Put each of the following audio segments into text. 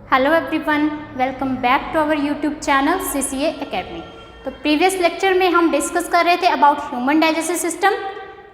Hello everyone, welcome back to our YouTube channel CCA academy. तो previous lecture में हम discuss कर रहे थे अबाउट ह्यूमन डाइजेस्टिव सिस्टम,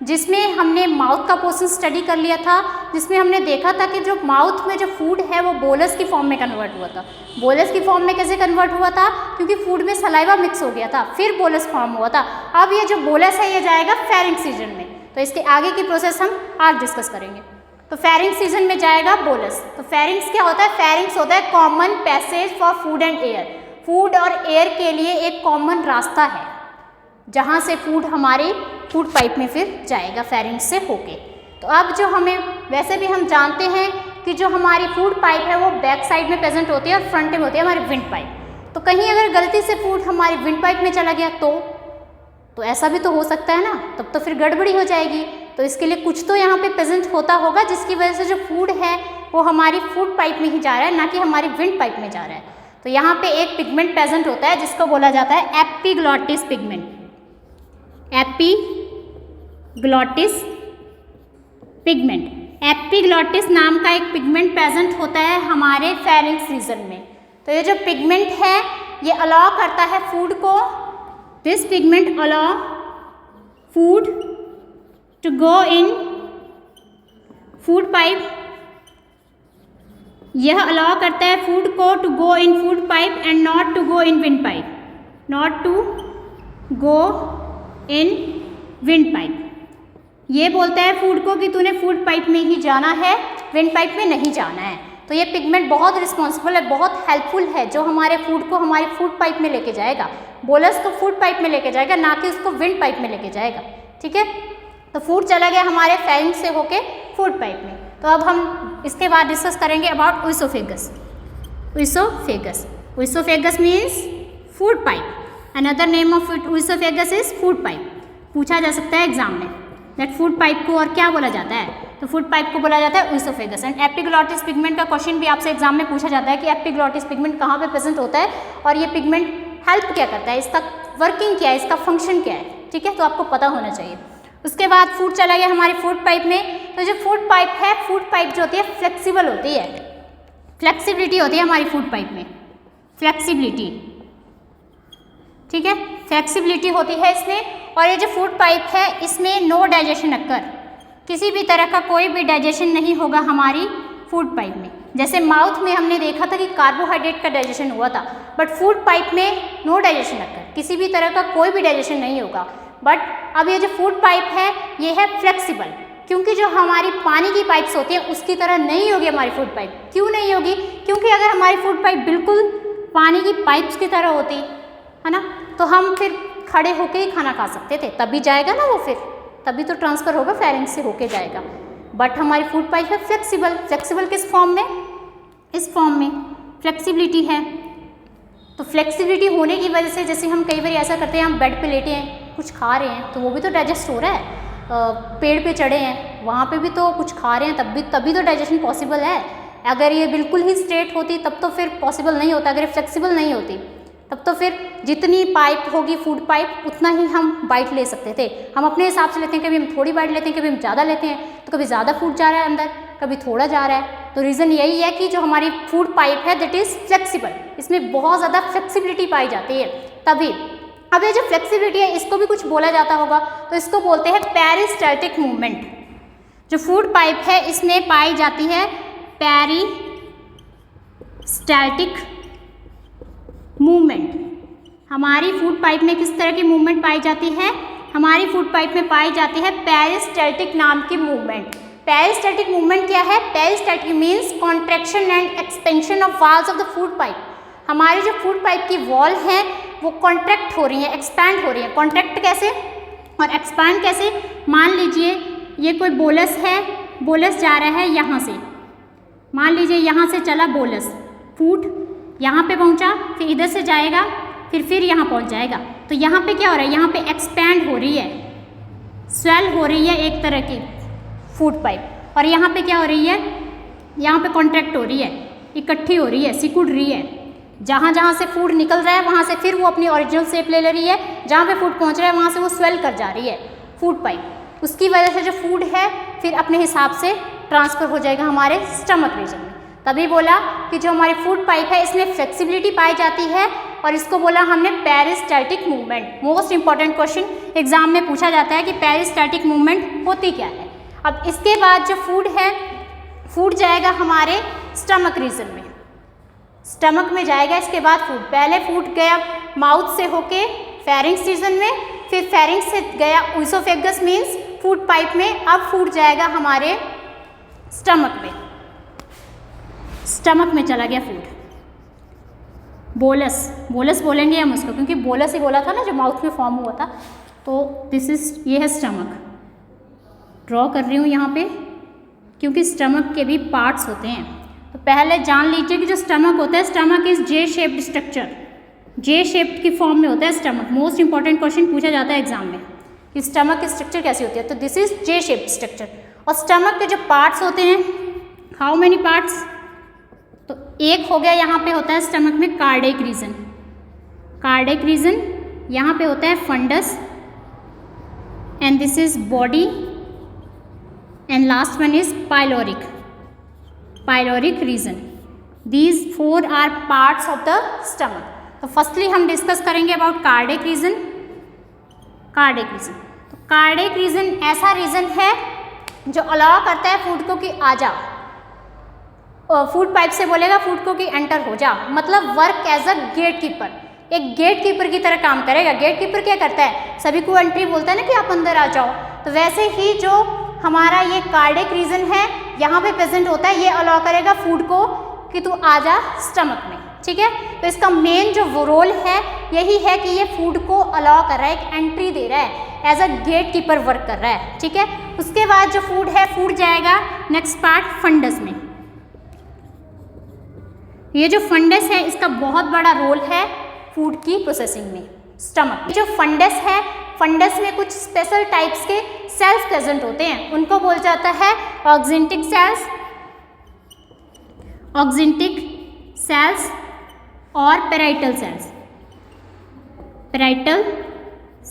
जिसमें हमने माउथ का पोर्शन स्टडी कर लिया था, जिसमें हमने देखा था कि जो माउथ में जो फूड है वो बोलस की फॉर्म में कन्वर्ट हुआ था। बोलस की फॉर्म में कैसे कन्वर्ट हुआ था? क्योंकि फूड में सलाइवा मिक्स हो गया था, फिर बोलस फॉर्म हुआ था। अब ये जो बोलस है ये जाएगा फेरिंक्स रीजन में, तो इसके आगे की प्रोसेस हम आज डिस्कस करेंगे। तो फेरिंक्स रीजन में जाएगा बोलस। तो फेरिंक्स क्या होता है? फेरिंक्स होता है common passage for food and air. Food और एयर के लिए एक कॉमन रास्ता है जहाँ से फूड हमारे फूड पाइप में फिर जाएगा फेरिंक्स से होके। तो अब जो हमें वैसे भी हम जानते हैं कि जो हमारी फूड पाइप है वो बैक साइड में प्रेजेंट होती है और फ्रंट में होती है हमारी विंड पाइप। तो कहीं अगर गलती से फूड हमारी विंड पाइप में चला गया तो ऐसा भी तो हो सकता है ना, तब तो फिर गड़बड़ी हो जाएगी। तो इसके लिए कुछ तो यहाँ पे प्रेजेंट होता होगा जिसकी वजह से जो फूड है वो हमारी फूड पाइप में ही जा रहा है, ना कि हमारी विंड पाइप में जा रहा है। तो यहाँ पे एक पिगमेंट प्रेजेंट होता है जिसको बोला जाता है epiglottis pigment. Epiglottis pigment, epiglottis नाम का एक पिगमेंट प्रेजेंट होता है हमारे फेरिंक्स रीजन में। तो ये जो पिगमेंट है ये अलाउ करता है फूड को, this pigment allow food to go in food pipe। यह अलाउ करता है फूड को to go in food pipe and not to go in wind pipe, not to go in wind pipe। ये बोलता है फूड को कि तूने फूड पाइप में ही जाना है, विंड पाइप में नहीं जाना है। तो ये पिगमेंट बहुत रिस्पॉन्सिबल है, बहुत हेल्पफुल है, जो हमारे फूड को हमारी फूड पाइप में लेके जाएगा। बोलस को फूड पाइप में लेके जाएगा, ना कि उसको विंड पाइप में लेके जाएगा। ठीक है, तो फूड चला गया हमारे फेरिंक्स से होके फूड पाइप में। तो अब हम इसके बाद डिस्कस करेंगे about oesophagus. Oesophagus means food pipe. Another name of oesophagus is food pipe. पूछा जा सकता है एग्जाम में दैट फूड पाइप को और क्या बोला जाता है? तो फूड पाइप को बोला जाता है ओइसोफेगस। एंड एपिग्लॉटिस पिगमेंट का क्वेश्चन भी आपसे एग्जाम में पूछा जाता है कि एपिग्लॉटिस पिगमेंट कहाँ पे प्रेजेंट होता है और ये पिगमेंट हेल्प क्या करता है, इसका वर्किंग क्या है, इसका फंक्शन क्या है। ठीक है, तो आपको पता होना चाहिए। उसके बाद फूड चला गया हमारी फूड पाइप में। तो जो फूड पाइप है, फूड पाइप जो होती है फ्लेक्सिबल होती है, फ्लेक्सिबिलिटी होती है हमारी फूड पाइप में, फ्लेक्सिबिलिटी। ठीक है, फ्लेक्सिबिलिटी होती है इसमें। और ये जो फूड पाइप है इसमें नो डाइजेशन अक्कर, किसी भी तरह का कोई भी डाइजेशन नहीं होगा हमारी फूड पाइप में। जैसे माउथ में हमने देखा था कि कार्बोहाइड्रेट का डाइजेशन हुआ था, बट फूड पाइप में नो डाइजेशन अक्कर, किसी भी तरह का कोई भी डाइजेशन नहीं होगा। बट अब ये जो फूड पाइप है ये है फ्लेक्सिबल, क्योंकि जो हमारी पानी की पाइप्स होती हैं उसकी तरह नहीं होगी हमारी फूड पाइप। क्यों नहीं होगी? क्योंकि अगर हमारी फूड पाइप बिल्कुल पानी की पाइप्स की तरह होती है ना, तो हम फिर खड़े होके ही खाना खा सकते थे, तभी जाएगा ना वो, फिर तभी तो ट्रांसफ़र होगा, फेरिंक्स से होके जाएगा। बट हमारी फूड पाइप है फ्लेक्सिबल। फ्लेक्सिबल किस फॉर्म में? इस फॉर्म में फ्लेक्सिबिलिटी है। तो फ्लेक्सिबिलिटी होने की वजह से जैसे हम कई बार ऐसा करते हैं, हम बेड पे लेटे हैं, कुछ खा रहे हैं, तो वो भी तो डाइजेस्ट हो रहा है। पेड़ पे चढ़े हैं, वहाँ पे भी तो कुछ खा रहे हैं, तभी तो डाइजेशन पॉसिबल है। अगर ये बिल्कुल ही स्ट्रेट होती तब तो फिर पॉसिबल नहीं होता। अगर ये फ्लेक्सिबल नहीं होती तब तो फिर जितनी पाइप होगी फूड पाइप उतना ही हम बाइट ले सकते थे। हम अपने हिसाब से लेते हैं, कभी हम थोड़ी बाइट लेते हैं, कभी हम ज़्यादा लेते हैं, तो कभी ज़्यादा फूड जा रहा है अंदर, कभी थोड़ा जा रहा है। तो रीज़न यही है कि जो हमारी फूड पाइप है दैट इज़ फ्लेक्सिबल, इसमें बहुत ज़्यादा फ्लेक्सिबिलिटी पाई जाती है तभी। अब ये जो फ्लेक्सिबिलिटी है इसको भी कुछ बोला जाता होगा, तो इसको बोलते हैं पेरिस्टैल्टिक मूवमेंट। जो फूड पाइप है इसमें पाई जाती है पेरिस्टैल्टिक मूवमेंट। हमारी फूड पाइप में किस तरह की मूवमेंट पाई जाती है? हमारी फूड पाइप में पाई जाती है पेरिस्टैल्टिक नाम की मूवमेंट। पेरिस्टैल्टिक मूवमेंट क्या है? Peristaltic means contraction and expansion of walls of the food pipe. हमारी जो फूड पाइप की वॉल है वो कॉन्ट्रैक्ट हो रही है, एक्सपैंड हो रही है। कॉन्ट्रैक्ट कैसे और एक्सपैंड कैसे? मान लीजिए ये कोई बोलस है, बोलस जा रहा है यहाँ से, मान लीजिए यहाँ से चला बोलस, फूड यहाँ पे पहुँचा, फिर इधर से जाएगा, फिर यहाँ पहुँच जाएगा। तो यहाँ पे क्या हो रहा है? यहाँ पे एक्सपैंड हो रही है, स्वेल हो रही है एक तरह की फूड पाइप। और यहाँ पे क्या हो रही है? यहाँ पे कॉन्ट्रैक्ट हो रही है, इकट्ठी हो रही है, सिकुड़ रही है। जहाँ जहाँ से फूड निकल रहा है वहाँ से फिर वो अपनी ओरिजिनल शेप ले रही है, जहाँ पे फूड पहुँच रहा है वहाँ से वो स्वेल कर जा रही है फूड पाइप। उसकी वजह से जो फूड है फिर अपने हिसाब से ट्रांसफ़र हो जाएगा हमारे स्टमक रीजन में। तभी बोला कि जो हमारी फूड पाइप है इसमें फ्लेक्सिबिलिटी पाई जाती है, और इसको बोला हमने peristaltic movement. Most important question exam में पूछा जाता है कि पेरिस्टैल्टिक मूवमेंट होती क्या है। अब इसके बाद जो फूड है, फूड जाएगा हमारे स्टमक रीजन में, स्टमक में जाएगा इसके बाद फूड। पहले फूड गया माउथ से होके फेरिंक्स रीजन में, फिर फेरिंक्स से गया ईसोफेगस मीन्स फूड पाइप में, अब फूड जाएगा हमारे स्टमक में, स्टमक में चला गया फूड। बोलस, बोलस बोलेंगे हम उसको, क्योंकि बोलस ही बोला था ना जो माउथ में फॉर्म हुआ था। तो दिस इज, ये है स्टमक, ड्रॉ कर रही हूँ यहाँ पे, क्योंकि स्टमक के भी पार्ट्स होते हैं। तो पहले जान लीजिए कि जो स्टमक होता है, stomach is J shaped structure, J shaped की फॉर्म में होता है स्टमक। मोस्ट इंपॉर्टेंट क्वेश्चन पूछा जाता है एग्जाम में कि स्टमक की स्ट्रक्चर कैसी होती है, तो this is J shaped structure. और स्टमक के जो पार्ट्स होते हैं, हाउ मेनी पार्ट्स, तो एक हो गया यहाँ पे होता है स्टमक में कार्डियक रीजन, कार्डियक रीजन, यहाँ पे होता है fundus, and this is body, and last one is pyloric, pyloric region. These 4 are parts of the stomach. तो फर्स्टली हम डिस्कस करेंगे about cardiac region. Cardiac region, तो कार्डियक रीजन ऐसा region है जो अलाउ करता है फूड को कि आ जा, फूड पाइप से बोलेगा फूड को कि एंटर हो जा, मतलब work as a gate keeper, एक गेट कीपर की तरह काम करेगा। गेट कीपर क्या करता है, सभी को एंट्री बोलता है ना कि आप अंदर आ जाओ। तो वैसे ही जो हमारा ये कार्डियक रीजन है यहाँ पे प्रेजेंट होता है, ये अलाउ करेगा फूड को कि तू आ जा स्टमक में, ठीक है। तो इसका मेन जो वो रोल है यही है कि ये फूड को अलाउ कर रहा है, एक एंट्री दे रहा है, as a gate keeper work कर रहा है, ठीक है। उसके बाद जो फूड है, फूड जाएगा नेक्स्ट पार्ट फंडस में। ये जो फंडस है इसका बहुत बड़ा रोल है फूड की प्रोसेसिंग में स्टमक। जो फंडस है, फंडस में कुछ स्पेशल टाइप्स के सेल्स प्रेजेंट होते हैं, उनको बोल जाता है ऑक्जेंटिक सेल्स, ऑक्जेंटिक सेल्स और पेराइटल सेल्स, पेराइटल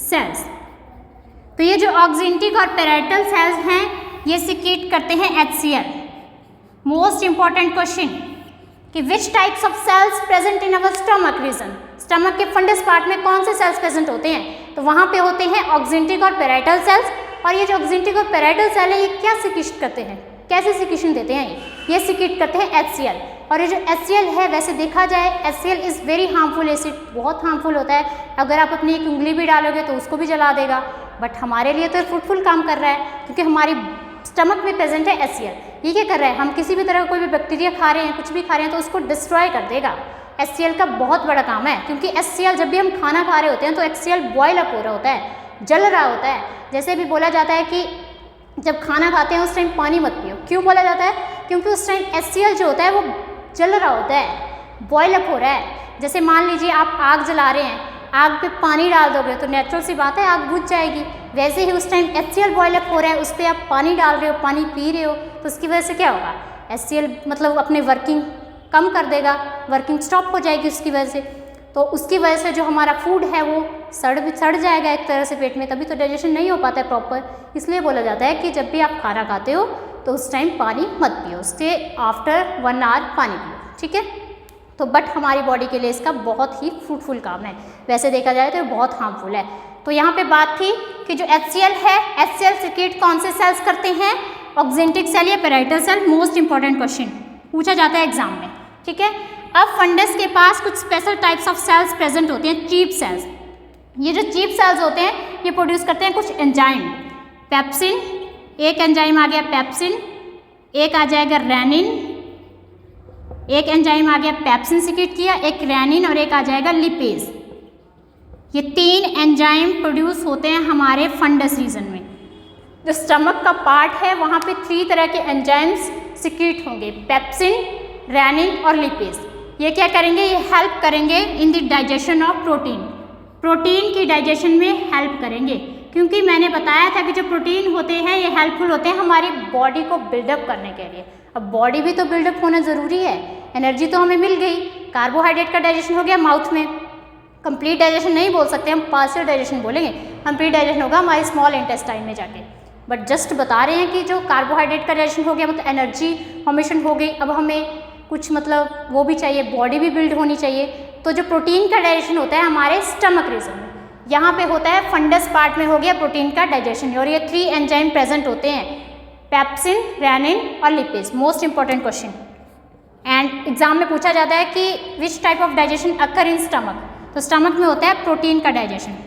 सेल्स। तो ये जो ऑक्जेंटिक और पेराइटल सेल्स हैं ये सिक्रीट करते हैं HCl। मोस्ट इंपॉर्टेंट क्वेश्चन कि which types of cells present in our stomach region, stomach के फंडस पार्ट में कौन से सेल्स प्रेजेंट होते हैं, तो वहाँ पे होते हैं ऑक्जेंटिक और पेराइटल सेल्स। और ये जो ऑक्जेंटिक और पेराइटल सेल है ये क्या सिक्रीट करते हैं, कैसे सिक्रीशन देते हैं, ये सिक्रीट करते हैं HCl। और ये जो HCl है, वैसे देखा जाए HCl is very harmful acid, बहुत हार्मफुल होता है। अगर आप अपनी एक उंगली भी डालोगे तो उसको भी जला देगा, बट हमारे लिए तो फ्रूटफुल काम कर रहा है, क्योंकि हमारी स्टमक में प्रेजेंट है HCl। ये क्या कर रहा है, हम किसी भी तरह का कोई भी बैक्टीरिया खा रहे हैं, कुछ भी खा रहे हैं, तो उसको डिस्ट्रॉय कर देगा। HCl का बहुत बड़ा काम है, क्योंकि HCl जब भी हम खाना खा रहे होते हैं तो HCl बॉयल अप हो रहा होता है, जल रहा होता है। जैसे भी बोला जाता है कि जब खाना खाते हैं उस टाइम पानी मत पियो, क्यों बोला जाता है, क्योंकि उस टाइम HCl जो होता है वो जल रहा होता है, बॉयल अप हो रहा है। जैसे मान लीजिए आप आग जला रहे हैं, आग पे पानी डाल दोगे तो नेचुरल सी बात है आग बुझ जाएगी। वैसे ही उस टाइम HCl बॉयल अप हो रहा है, उस पर आप पानी डाल रहे हो, पानी पी रहे हो, तो उसकी वजह से क्या होगा, HCl मतलब अपने वर्किंग कम कर देगा, वर्किंग स्टॉप हो जाएगी उसकी वजह से। तो उसकी वजह से जो हमारा फूड है वो सड़ जाएगा एक तरह से पेट में, तभी तो डाइजेशन नहीं हो पाता है प्रॉपर। इसलिए बोला जाता है कि जब भी आप खाना खाते हो तो उस टाइम पानी मत पियो, उसके आफ्टर 1 आवर पानी पियो, ठीक है। तो बट हमारी बॉडी के लिए इसका बहुत ही फ्रूटफुल काम है, वैसे देखा जाए तो बहुत हार्मफुल है। तो यहाँ पे बात थी कि जो HCl है, HCl सिक्रीट कौन से सेल्स करते हैं, ऑक्जेंटिक सेल या parietal cell. Most important question पूछा जाता है एग्जाम में, ठीक है। अब फंडस के पास कुछ special types of cells present होते हैं, चीप सेल्स। ये जो चीप सेल्स होते हैं ये प्रोड्यूस करते हैं कुछ एंजाइम, पेप्सिन, एक एंजाइम आ गया पेप्सिन, एक आ जाएगा रेनिन, एक एंजाइम आ गया पेप्सिन सिक्रीट किया, एक रेनिन और एक आ जाएगा लिपेज। ये 3 एंजाइम प्रोड्यूस होते हैं हमारे फंडस रीजन में। जो स्टमक का पार्ट है वहाँ पे 3 तरह के एंजाइम्स सिक्रीट होंगे, पेप्सिन, रेनिन और लिपेज। ये क्या करेंगे, ये हेल्प करेंगे in the digestion of protein, protein की डाइजेशन में हेल्प करेंगे। क्योंकि मैंने बताया था कि जो प्रोटीन होते हैं ये हेल्पफुल होते हैं हमारी बॉडी को बिल्डअप करने के लिए। अब बॉडी भी तो बिल्डअप होना ज़रूरी है, एनर्जी तो हमें मिल गई, कार्बोहाइड्रेट का डाइजेशन हो गया माउथ में, कंप्लीट डाइजेशन नहीं बोल सकते हम, पार्शियल डाइजेशन बोलेंगे, कंप्लीट डाइजेशन होगा हमारे स्मॉल इंटेस्टाइन में जाके। बट जस्ट बता रहे हैं कि जो कार्बोहाइड्रेट का डाइजेशन हो गया मतलब एनर्जी फॉर्मेशन हो गई, अब हमें कुछ मतलब वो भी चाहिए, बॉडी भी बिल्ड होनी चाहिए। तो जो प्रोटीन का डाइजेशन होता है हमारे स्टमक रीजन में, यहाँ पे होता है फंडस पार्ट में हो गया प्रोटीन का डाइजेशन, और ये 3 एंजाइम प्रेजेंट होते हैं, पेप्सिन, रेनिन और lipase. Most important question and exam में पूछा जाता है कि which type of digestion occur in stomach, तो स्टमक में होता है प्रोटीन का डाइजेशन।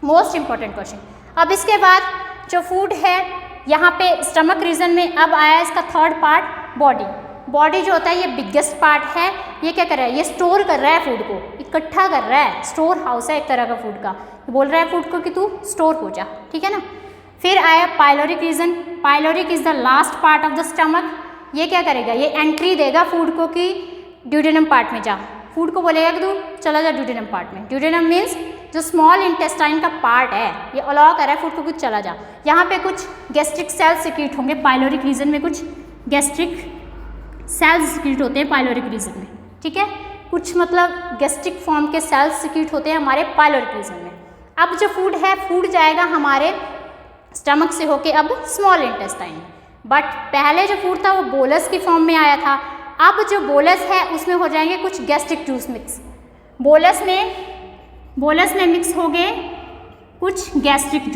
Most important question. अब इसके बाद जो फूड है यहाँ पे स्टमक रीजन में, अब आया इसका थर्ड पार्ट बॉडी। बॉडी जो होता है ये बिगेस्ट पार्ट है, ये क्या कर रहा है, ये स्टोर कर रहा है फूड को, इकट्ठा कर रहा है, स्टोर हाउस है एक तरह का फूड का, बोल रहा है फूड को कि तू स्टोर हो जा, ठीक है ना। फिर आया pyloric region. Pyloric is the last part of the stomach. ये क्या करेगा, ये एंट्री देगा फूड को कि ड्यूडेनम पार्ट में जा, फूड को बोलेगा कि तू चला जा ड्यूडेनम पार्ट में। ड्यूडेनम मीन्स जो स्मॉल इंटेस्टाइन का पार्ट है, ये अलाउ कर रहा है फूड को कुछ चला जा। यहाँ पे कुछ गैस्ट्रिक सेल्स सिक्रीट होंगे पाइलोरिक रीजन में, कुछ गैस्ट्रिक सेल्स सिक्रीट होते हैं पाइलोरिक रीजन में, ठीक है। कुछ मतलब गैस्ट्रिक फॉर्म के सेल्स सिक्रीट होते हैं हमारे पाइलोरिक रीजन में। अब जो फूड है, फूड जाएगा हमारे स्टमक से होके अब स्मॉल इंटेस्टाइन, बट पहले जो फूड था वो बोलस की फॉर्म में आया था। अब जो बोलस है उसमें हो जाएंगे कुछ गैस्ट्रिक जूस मिक्स, बोलस में मिक्स हो गए कुछ गैस्ट्रिक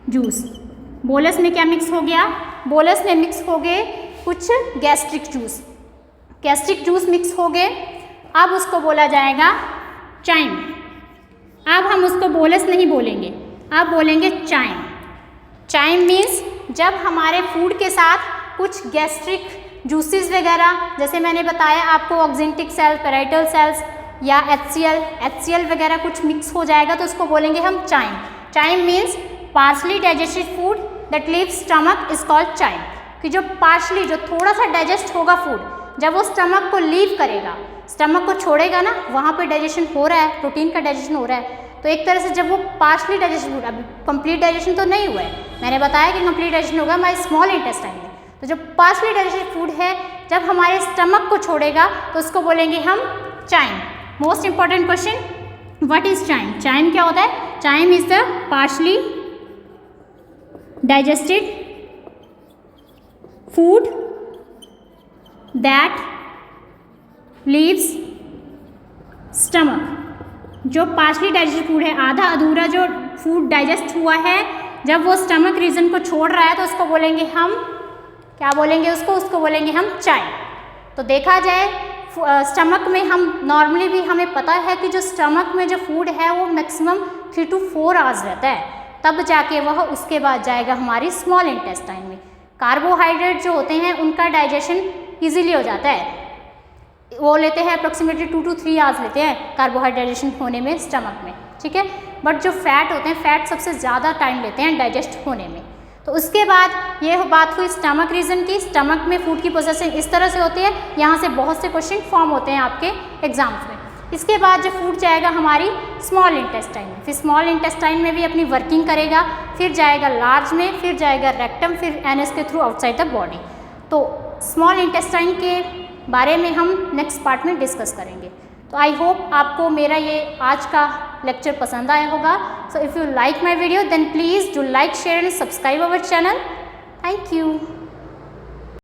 जूस। बोलस में क्या मिक्स हो गया, बोलस में मिक्स हो गए कुछ गैस्ट्रिक जूस मिक्स हो गए। अब उसको बोला जाएगा चाइम। अब हम उसको बोलस नहीं बोलेंगे, अब बोलेंगे चाइम। चाइम मीन्स जब हमारे फूड के साथ कुछ गैस्ट्रिक जूसेस वगैरह, जैसे मैंने बताया आपको ऑक्जेंटिक सेल, पेराइटल सेल्स या HCl वगैरह कुछ मिक्स हो जाएगा तो उसको बोलेंगे हम chyme. Chyme means partially digested food that leaves stomach is called chyme. कि जो पार्शली, जो थोड़ा सा डाइजेस्ट होगा फूड, जब वो स्टमक को लीव करेगा, स्टमक को छोड़ेगा ना, वहाँ पे डाइजेशन हो रहा है, प्रोटीन का डाइजेशन हो रहा है, तो एक तरह से जब वो पार्शली डाइजेशन फूड, अभी कंप्लीट डाइजेशन तो नहीं हुआ है, मैंने बताया कि कंप्लीट डाइजेशन होगा हमारे स्मॉल इंटेस्टाइन में, तो जो पार्शली डाइजेस्टेड फूड है जब हमारे स्टमक को छोड़ेगा तो उसको बोलेंगे हम chyme. Most important question, what is chyme? Chyme क्या होता है? Chyme is the partially digested food that leaves stomach. जो पार्शली डाइजेस्टेड फूड है, आधा अधूरा जो फूड डाइजेस्ट हुआ है, जब वो स्टमक रीजन को छोड़ रहा है तो उसको बोलेंगे हम, क्या बोलेंगे उसको बोलेंगे हम चाइम। तो देखा जाए स्टमक में हम नॉर्मली भी हमें पता है कि जो स्टमक में जो फूड है वो मैक्सिमम 3 to 4 आवर्स रहता है, तब जाके वह उसके बाद जाएगा हमारी स्मॉल इंटेस्टाइन में। कार्बोहाइड्रेट जो होते हैं उनका डाइजेशन इजीली हो जाता है, वो लेते हैं अप्रोक्सीमेटली 2 to 3 आवर्स लेते हैं कार्बोहाइड्रेशन होने में स्टमक में, ठीक है। बट जो फैट होते हैं, फैट सबसे ज़्यादा टाइम लेते हैं डाइजेस्ट होने में। तो उसके बाद ये बात हुई स्टमक रीजन की। स्टमक में फूड की प्रोसेसिंग इस तरह से होती है, यहाँ से बहुत से क्वेश्चन फॉर्म होते हैं आपके एग्जाम्स में। इसके बाद जो फूड जाएगा हमारी स्मॉल इंटेस्टाइन में, फिर स्मॉल इंटेस्टाइन में भी अपनी वर्किंग करेगा, फिर जाएगा लार्ज में, फिर जाएगा रेक्टम, फिर एनएस के थ्रू आउटसाइड द बॉडी। तो स्मॉल इंटेस्टाइन के बारे में हम नेक्स्ट पार्ट में डिस्कस करेंगे। तो आई होप आपको मेरा ये आज का लेक्चर पसंद आया होगा। So if you like my video then please do like, share and subscribe our channel. Thank you.